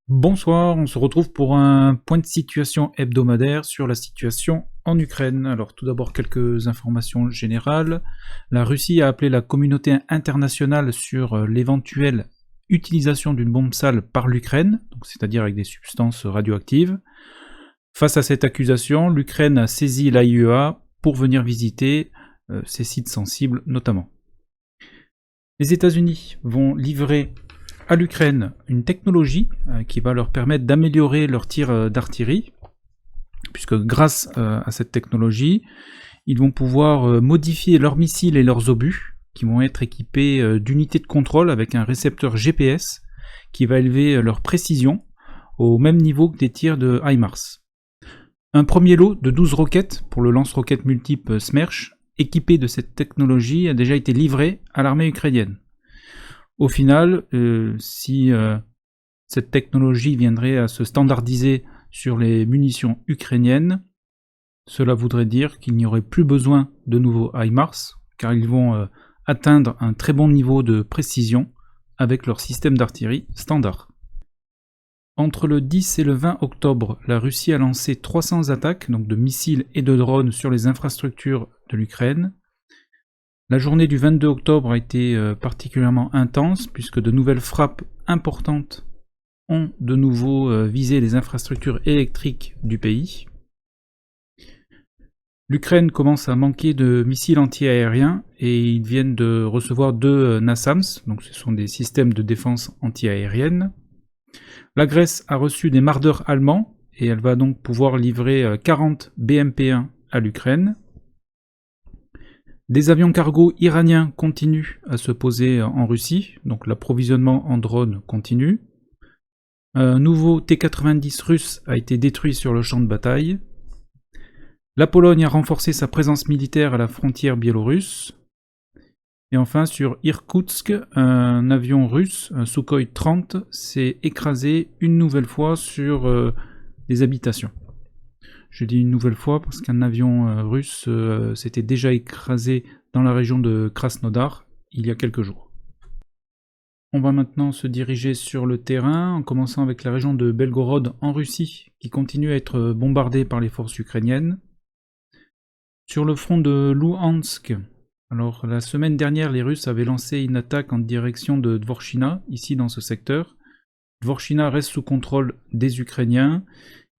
Bonsoir, on se retrouve pour un point de situation hebdomadaire sur la situation en Ukraine. Alors tout d'abord quelques informations générales. La Russie a appelé la communauté internationale sur l'éventuelle utilisation d'une bombe sale par l'Ukraine, c'est-à-dire avec des substances radioactives. Face à cette accusation, l'Ukraine a saisi l'AIEA pour venir visiter ces sites sensibles notamment. Les États-Unis vont livrer à l'Ukraine une technologie qui va leur permettre d'améliorer leur tir d'artillerie, puisque grâce à cette technologie, ils vont pouvoir modifier leurs missiles et leurs obus, qui vont être équipés d'unités de contrôle avec un récepteur GPS qui va élever leur précision au même niveau que des tirs de HIMARS. Un premier lot de 12 roquettes pour le lance-roquettes multiple Smerch, équipé de cette technologie, a déjà été livré à l'armée ukrainienne. Au final, si cette technologie viendrait à se standardiser sur les munitions ukrainiennes, cela voudrait dire qu'il n'y aurait plus besoin de nouveaux HIMARS, car ils vont atteindre un très bon niveau de précision avec leur système d'artillerie standard. Entre le 10 et le 20 octobre, la Russie a lancé 300 attaques, donc de missiles et de drones, sur les infrastructures de l'Ukraine. La journée du 22 octobre a été particulièrement intense puisque de nouvelles frappes importantes ont de nouveau visé les infrastructures électriques du pays. L'Ukraine commence à manquer de missiles anti-aériens et ils viennent de recevoir 2 NASAMS, donc ce sont des systèmes de défense anti-aérienne. La Grèce a reçu des Marder allemands et elle va donc pouvoir livrer 40 BMP-1 à l'Ukraine. Des avions cargo iraniens continuent à se poser en Russie, donc l'approvisionnement en drones continue. Un nouveau T-90 russe a été détruit sur le champ de bataille. La Pologne a renforcé sa présence militaire à la frontière biélorusse. Et enfin, sur Irkoutsk, un avion russe, un Sukhoi 30, s'est écrasé une nouvelle fois sur des habitations. Je dis une nouvelle fois parce qu'un avion russe s'était déjà écrasé dans la région de Krasnodar il y a quelques jours. On va maintenant se diriger sur le terrain, en commençant avec la région de Belgorod en Russie, qui continue à être bombardée par les forces ukrainiennes. Sur le front de Louhansk, alors la semaine dernière, les Russes avaient lancé une attaque en direction de Dvorchina, ici dans ce secteur. Dvorchina reste sous contrôle des Ukrainiens.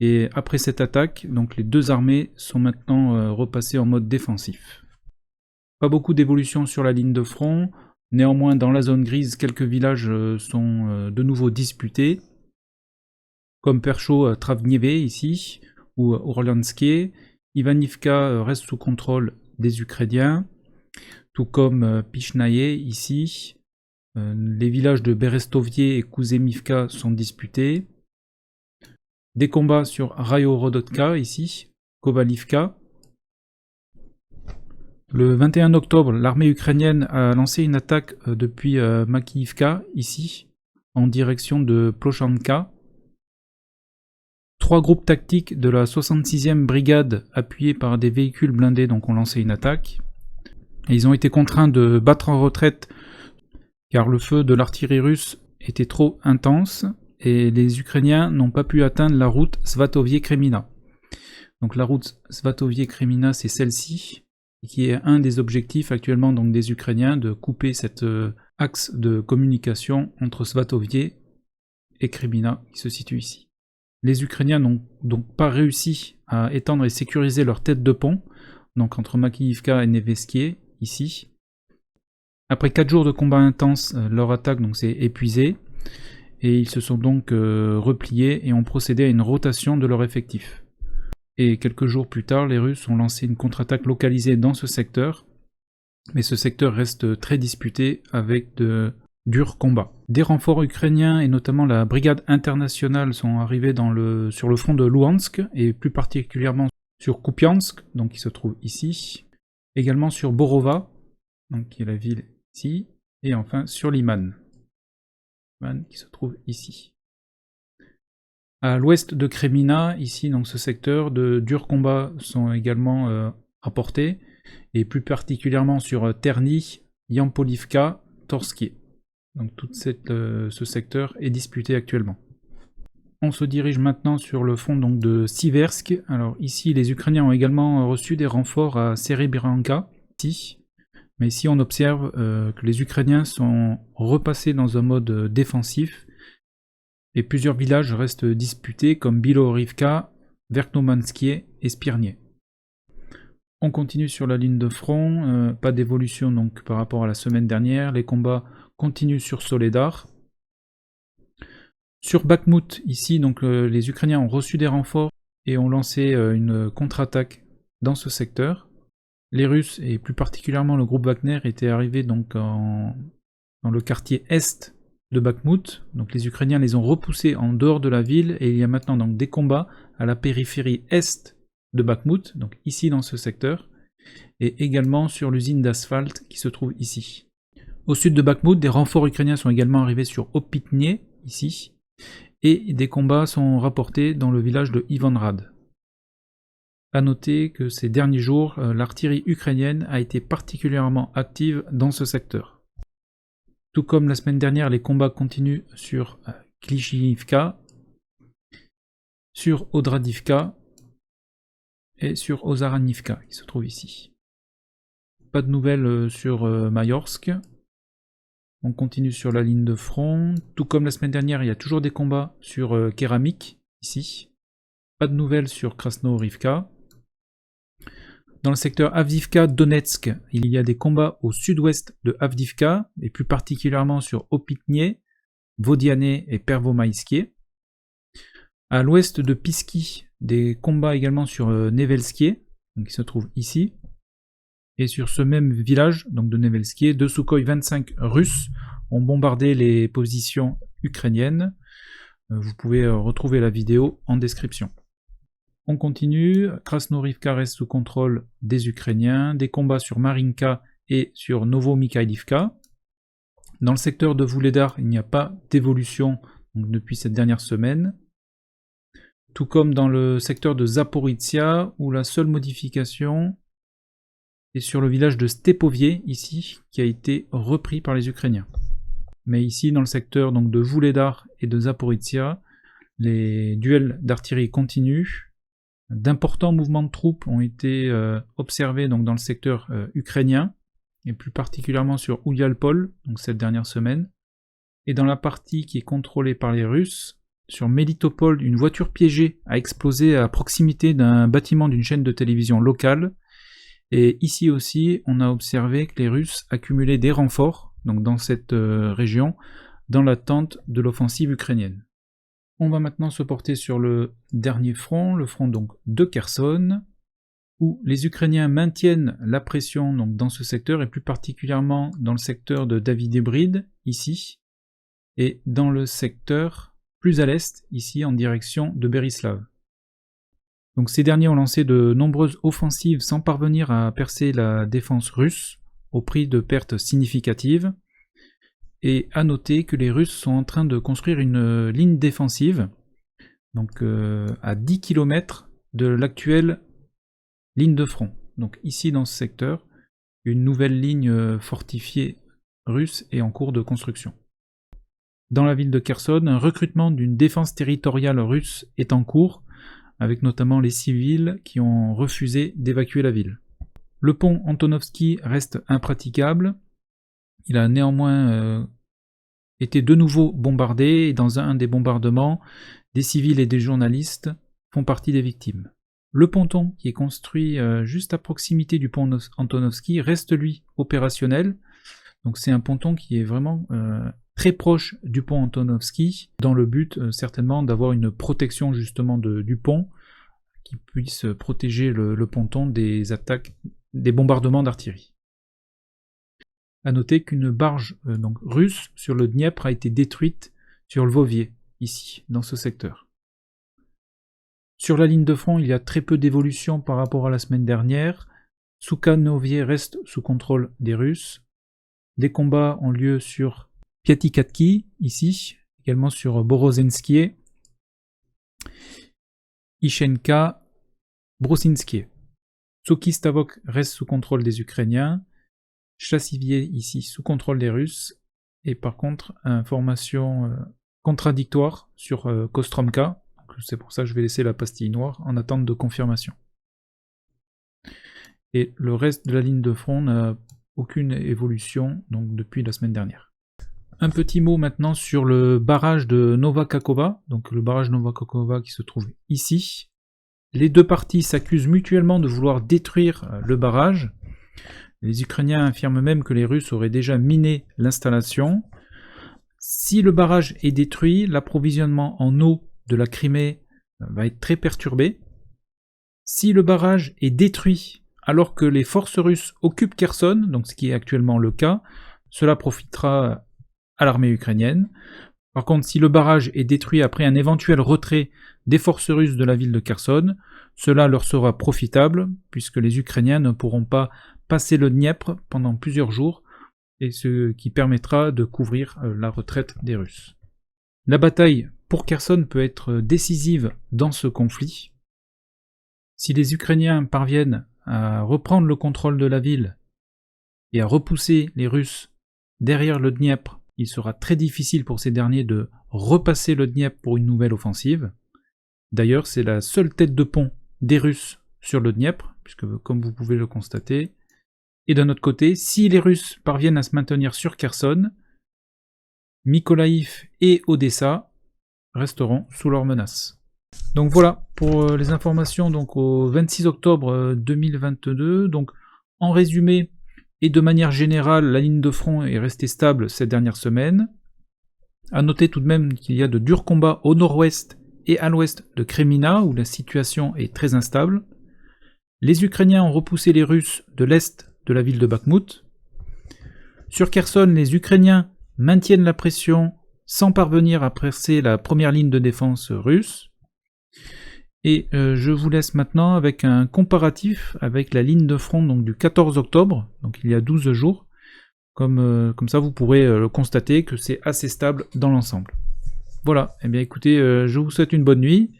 Et après cette attaque, donc les deux armées sont maintenant repassées en mode défensif. Pas beaucoup d'évolution sur la ligne de front, néanmoins dans la zone grise, quelques villages sont de nouveau disputés, comme Percho-Travnieve ici, ou Orlanskie. Ivanivka reste sous contrôle des Ukrainiens, tout comme Pichnaye ici. Les villages de Berestovie et Kuzemivka sont disputés. Des combats sur Rayo-Rodotka, ici, Kovalivka. Le 21 octobre, l'armée ukrainienne a lancé une attaque depuis Makiivka, ici, en direction de Plochanka. 3 groupes tactiques de la 66e brigade, appuyés par des véhicules blindés, donc ont lancé une attaque. Et ils ont été contraints de battre en retraite, car le feu de l'artillerie russe était trop intense, et les Ukrainiens n'ont pas pu atteindre la route Svatovie-Kremina. Donc la route Svatovie-Kremina, c'est celle-ci, qui est un des objectifs actuellement donc, des Ukrainiens, de couper cet axe de communication entre Svatovie et Kremina, qui se situe ici. Les Ukrainiens n'ont donc pas réussi à étendre et sécuriser leur tête de pont, donc entre Makiivka et Neveskie, ici. Après 4 jours de combats intenses, leur attaque s'est épuisée, et ils se sont donc repliés et ont procédé à une rotation de leur effectif. Et quelques jours plus tard, les Russes ont lancé une contre-attaque localisée dans ce secteur, mais ce secteur reste très disputé avec de durs combats. Des renforts ukrainiens et notamment la brigade internationale sont arrivés sur le front de Louhansk et plus particulièrement sur Kupiansk, donc qui se trouve ici, également sur Borova, donc qui est la ville ici, et enfin sur Liman, qui se trouve ici. À l'ouest de Kremina, ici dans ce secteur, de durs combats sont également rapportés, et plus particulièrement sur Terny, Yampolivka, Torskie. Donc tout ce secteur est disputé actuellement. On se dirige maintenant sur le front donc, de Siversk. Alors ici, les Ukrainiens ont également reçu des renforts à Serebrenka. Mais ici, on observe que les Ukrainiens sont repassés dans un mode défensif et plusieurs villages restent disputés comme Bilorivka, Verknomanskie et Spirnie. On continue sur la ligne de front, pas d'évolution donc par rapport à la semaine dernière. Les combats continuent sur Soledar. Sur Bakhmut, ici, donc, les Ukrainiens ont reçu des renforts et ont lancé une contre-attaque dans ce secteur. Les Russes, et plus particulièrement le groupe Wagner, étaient arrivés donc dans le quartier est de Bakhmut. Donc les Ukrainiens les ont repoussés en dehors de la ville et il y a maintenant donc des combats à la périphérie est de Bakhmut, donc ici dans ce secteur, et également sur l'usine d'asphalte qui se trouve ici. Au sud de Bakhmut, des renforts ukrainiens sont également arrivés sur Opitnie, ici, et des combats sont rapportés dans le village de Ivanrad. A noter que ces derniers jours, l'artillerie ukrainienne a été particulièrement active dans ce secteur. Tout comme la semaine dernière, les combats continuent sur Klishivka, sur Odradivka et sur Ozaranivka, qui se trouve ici. Pas de nouvelles sur Mayorsk. On continue sur la ligne de front. Tout comme la semaine dernière, il y a toujours des combats sur Keramik, ici. Pas de nouvelles sur Krasnohorivka. Dans le secteur Avdivka-Donetsk, il y a des combats au sud-ouest de Avdivka, et plus particulièrement sur Opitnie, Vodiane et Pervomaïskie. À l'ouest de Pisky, des combats également sur Nevelskie, qui se trouve ici. Et sur ce même village, donc de Nevelskie, deux Sukhoi 25 russes ont bombardé les positions ukrainiennes. Vous pouvez retrouver la vidéo en description. On continue, Krasnohorivka reste sous contrôle des Ukrainiens, des combats sur Marinka et sur Novomikhailivka. Dans le secteur de Vuhledar, il n'y a pas d'évolution depuis cette dernière semaine. Tout comme dans le secteur de Zaporizhia, où la seule modification est sur le village de Stepovie, ici, qui a été repris par les Ukrainiens. Mais ici, dans le secteur donc, de Vuhledar et de Zaporizhia, les duels d'artillerie continuent. D'importants mouvements de troupes ont été observés donc, dans le secteur ukrainien, et plus particulièrement sur Oulialpol, donc cette dernière semaine. Et dans la partie qui est contrôlée par les Russes, sur Melitopol, une voiture piégée a explosé à proximité d'un bâtiment d'une chaîne de télévision locale. Et ici aussi, on a observé que les Russes accumulaient des renforts donc dans cette région, dans l'attente de l'offensive ukrainienne. On va maintenant se porter sur le dernier front, le front donc de Kherson, où les Ukrainiens maintiennent la pression donc, dans ce secteur, et plus particulièrement dans le secteur de Davydibryd, ici, et dans le secteur plus à l'est, ici en direction de Berislav. Donc ces derniers ont lancé de nombreuses offensives sans parvenir à percer la défense russe, au prix de pertes significatives. Et à noter que les Russes sont en train de construire une ligne défensive, donc à 10 km de l'actuelle ligne de front. Donc ici dans ce secteur, une nouvelle ligne fortifiée russe est en cours de construction. Dans la ville de Kherson, un recrutement d'une défense territoriale russe est en cours, avec notamment les civils qui ont refusé d'évacuer la ville. Le pont Antonovski reste impraticable. Il a néanmoins été de nouveau bombardé, et dans un des bombardements, des civils et des journalistes font partie des victimes. Le ponton, qui est construit juste à proximité du pont Antonovski, reste lui opérationnel. Donc c'est un ponton qui est vraiment très proche du pont Antonovski, dans le but certainement d'avoir une protection justement du pont, qui puisse protéger le ponton des attaques, des bombardements d'artillerie. A noter qu'une barge donc, russe sur le Dniepr a été détruite sur Lvovier, ici, dans ce secteur. Sur la ligne de front, il y a très peu d'évolution par rapport à la semaine dernière. Sukhanovie reste sous contrôle des Russes. Des combats ont lieu sur Piatikatki, ici, également sur Borozenskie, Ishenka, Brusinskie. Soki-Stavok reste sous contrôle des Ukrainiens. Chassivier ici sous contrôle des Russes, et par contre, information contradictoires sur Kostromka. C'est pour ça que je vais laisser la pastille noire en attente de confirmation. Et le reste de la ligne de front n'a aucune évolution donc depuis la semaine dernière. Un petit mot maintenant sur le barrage de Nova Kakova, donc le barrage Nova Kakova qui se trouve ici. Les deux parties s'accusent mutuellement de vouloir détruire le barrage. Les Ukrainiens affirment même que les Russes auraient déjà miné l'installation. Si le barrage est détruit, l'approvisionnement en eau de la Crimée va être très perturbé. Si le barrage est détruit alors que les forces russes occupent Kherson, donc ce qui est actuellement le cas, cela profitera à l'armée ukrainienne. Par contre, si le barrage est détruit après un éventuel retrait des forces russes de la ville de Kherson, cela leur sera profitable, puisque les Ukrainiens ne pourront pas passer le Dniepr pendant plusieurs jours, et ce qui permettra de couvrir la retraite des Russes. La bataille pour Kherson peut être décisive dans ce conflit. Si les Ukrainiens parviennent à reprendre le contrôle de la ville et à repousser les Russes derrière le Dniepr, il sera très difficile pour ces derniers de repasser le Dniepr pour une nouvelle offensive. D'ailleurs, c'est la seule tête de pont des Russes sur le Dniepr, puisque comme vous pouvez le constater. Et d'un autre côté, si les Russes parviennent à se maintenir sur Kherson, Mykolaïv et Odessa resteront sous leur menace. Donc voilà pour les informations donc au 26 octobre 2022. Donc en résumé et de manière générale, la ligne de front est restée stable cette dernière semaine. A noter tout de même qu'il y a de durs combats au nord-ouest et à l'ouest de Kremina où la situation est très instable. Les Ukrainiens ont repoussé les Russes de l'est de la ville de Bakhmout. Sur Kherson, les Ukrainiens maintiennent la pression sans parvenir à percer la première ligne de défense russe. Et je vous laisse maintenant avec un comparatif avec la ligne de front donc, du 14 octobre, donc il y a 12 jours. Comme ça vous pourrez constater que c'est assez stable dans l'ensemble. Voilà, et bien écoutez, je vous souhaite une bonne nuit,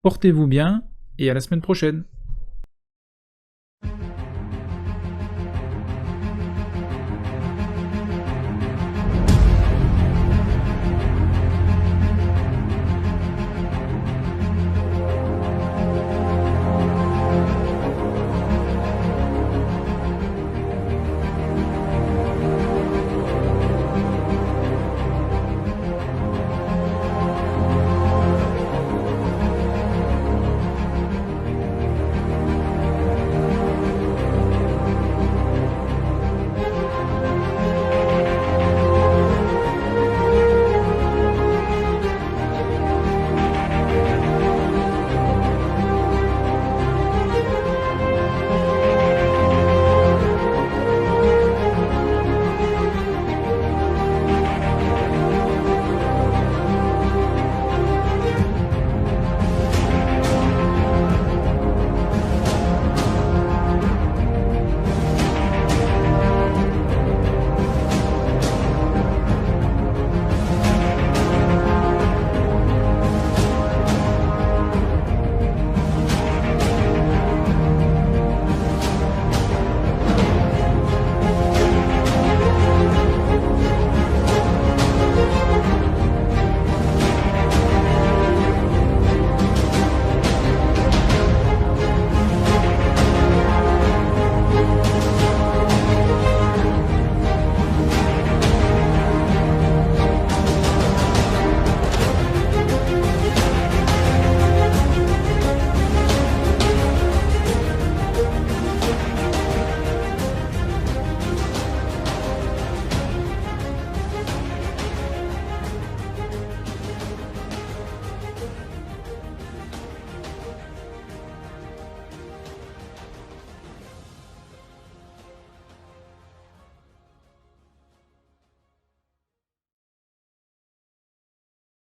portez-vous bien et à la semaine prochaine.